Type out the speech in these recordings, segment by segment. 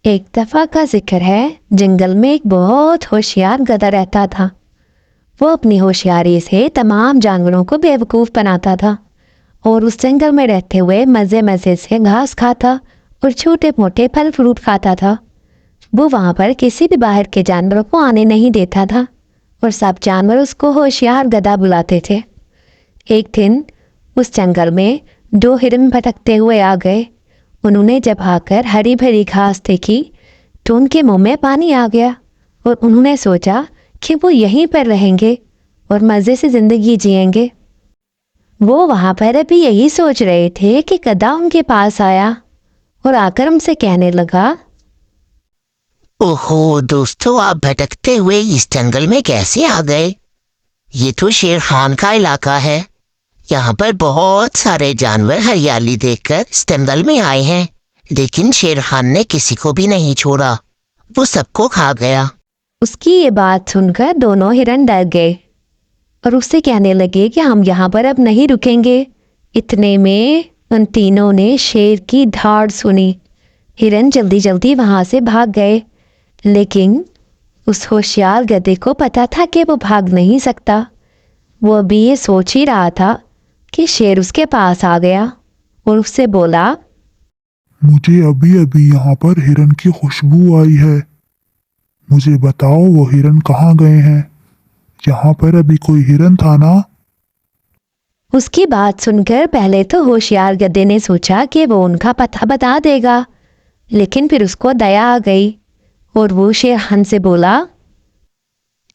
एक दफा का जिक्र है, जंगल में एक बहुत होशियार गधा रहता था। वो अपनी होशियारी से तमाम जानवरों को बेवकूफ बनाता था और उस जंगल में रहते हुए मजे मजे से घास खाता और छोटे मोटे फल फ्रूट खाता था। वो वहां पर किसी भी बाहर के जानवरों को आने नहीं देता था और सब जानवर उसको होशियार गधा बुलाते थे। एक दिन उस जंगल में दो हिरन भटकते हुए आ गए। उन्होंने जब आकर हरी भरी घास देखी तो उनके मुंह में पानी आ गया और उन्होंने सोचा कि वो यहीं पर रहेंगे और मज़े से ज़िंदगी जिएंगे। वो वहाँ पर अभी यही सोच रहे थे कि गधा उनके पास आया और आकर उनसे कहने लगा, ओहो दोस्तों, आप भटकते हुए इस जंगल में कैसे आ गए? ये तो शेर खान का इलाका है। यहाँ पर बहुत सारे जानवर हरियाली देखकर इस जंगल में आए हैं, लेकिन शेर खान ने किसी को भी नहीं छोड़ा। वो सबको खा गया। उसकी ये बात सुनकर दोनों हिरन डर गए और उससे कहने लगे कि हम यहाँ पर अब नहीं रुकेंगे। इतने में उन तीनों ने शेर की धाड़ सुनी। हिरन जल्दी जल्दी वहां से भाग गए, लेकिन उस होशियार गधे को पता था कि वो भाग नहीं सकता। वो अभी ये सोच ही रहा था कि शेर उसके पास आ गया और उससे बोला, मुझे अभी अभी यहाँ पर हिरन की खुशबू आई है। मुझे बताओ वो हिरन कहाँ गए हैं? यहाँ पर अभी कोई हिरन था ना? उसकी बात सुनकर पहले तो होशियार गधे ने सोचा कि वो उनका पता बता देगा, लेकिन फिर उसको दया आ गई और वो शेर खान से बोला,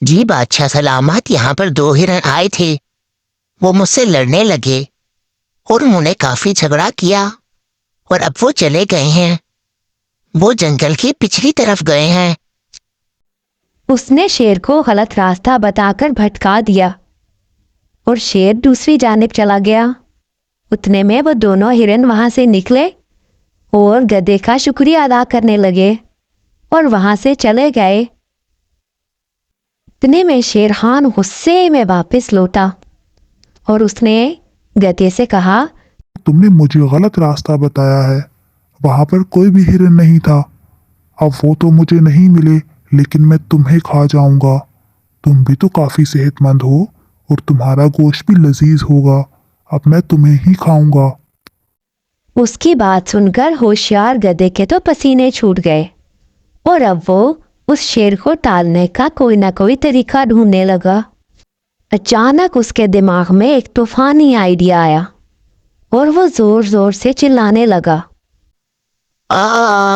जी बादशाह सलामत, यहाँ पर दो हिरन आए थे। वो मुझसे लड़ने लगे और उन्होंने काफी झगड़ा किया और अब वो चले गए हैं। वो जंगल की पिछली तरफ गए हैं। उसने शेर को गलत रास्ता बताकर भटका दिया और शेर दूसरी जानिब चला गया। उतने में वो दोनों हिरन वहां से निकले और गधे का शुक्रिया अदा करने लगे और वहां से चले गए। इतने में शेर खान गुस्से में वापस लौटा और उसने गधे से कहा, तुमने मुझे गलत रास्ता बताया है। वहाँ पर कोई भी हिरन नहीं था। अब वो तो मुझे नहीं मिले, लेकिन मैं तुम्हें खा जाऊंगा। तुम भी तो काफी सेहतमंद हो और तुम्हारा गोश्त भी लजीज होगा। अब मैं तुम्हें ही खाऊंगा। उसकी बात सुनकर होशियार गधे के तो पसीने छूट गए और अब वो उस शेर को टालने का कोई ना कोई तरीका ढूंढने लगा। अचानक उसके दिमाग में एक तूफानी आइडिया आया और वो जोर जोर से चिल्लाने लगा,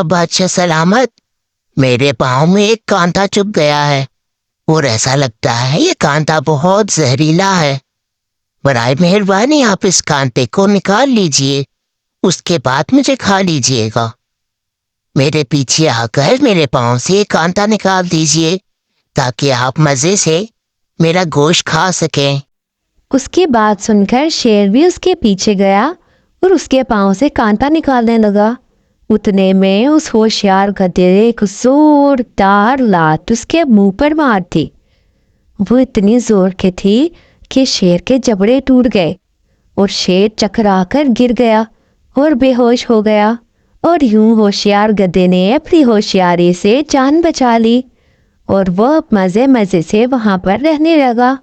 बादशाह सलामत, मेरे पाँव में एक कांटा चुभ गया है और ऐसा लगता है ये कांटा बहुत जहरीला है। बराए मेहरबानी आप इस कांटे को निकाल लीजिए, उसके बाद मुझे खा लीजिएगा। मेरे पीछे आकर मेरे पाँव से एक कांटा निकाल दीजिए ताकि आप मजे से मेरा गोश्त खा सकें। उसकी बात सुनकर शेर भी उसके पीछे गया और उसके पांव से कांटा निकालने लगा। उतने में उस होशियार गधे ने एक जोरदार लात उसके मुंह पर मार दी। वो इतनी जोर की थी कि शेर के जबड़े टूट गए और शेर चकराकर गिर गया और बेहोश हो गया। और यूं होशियार गधे ने अपनी होशियारी से जान बचा ली और वह मजे मजे से वहां पर रहने लगा।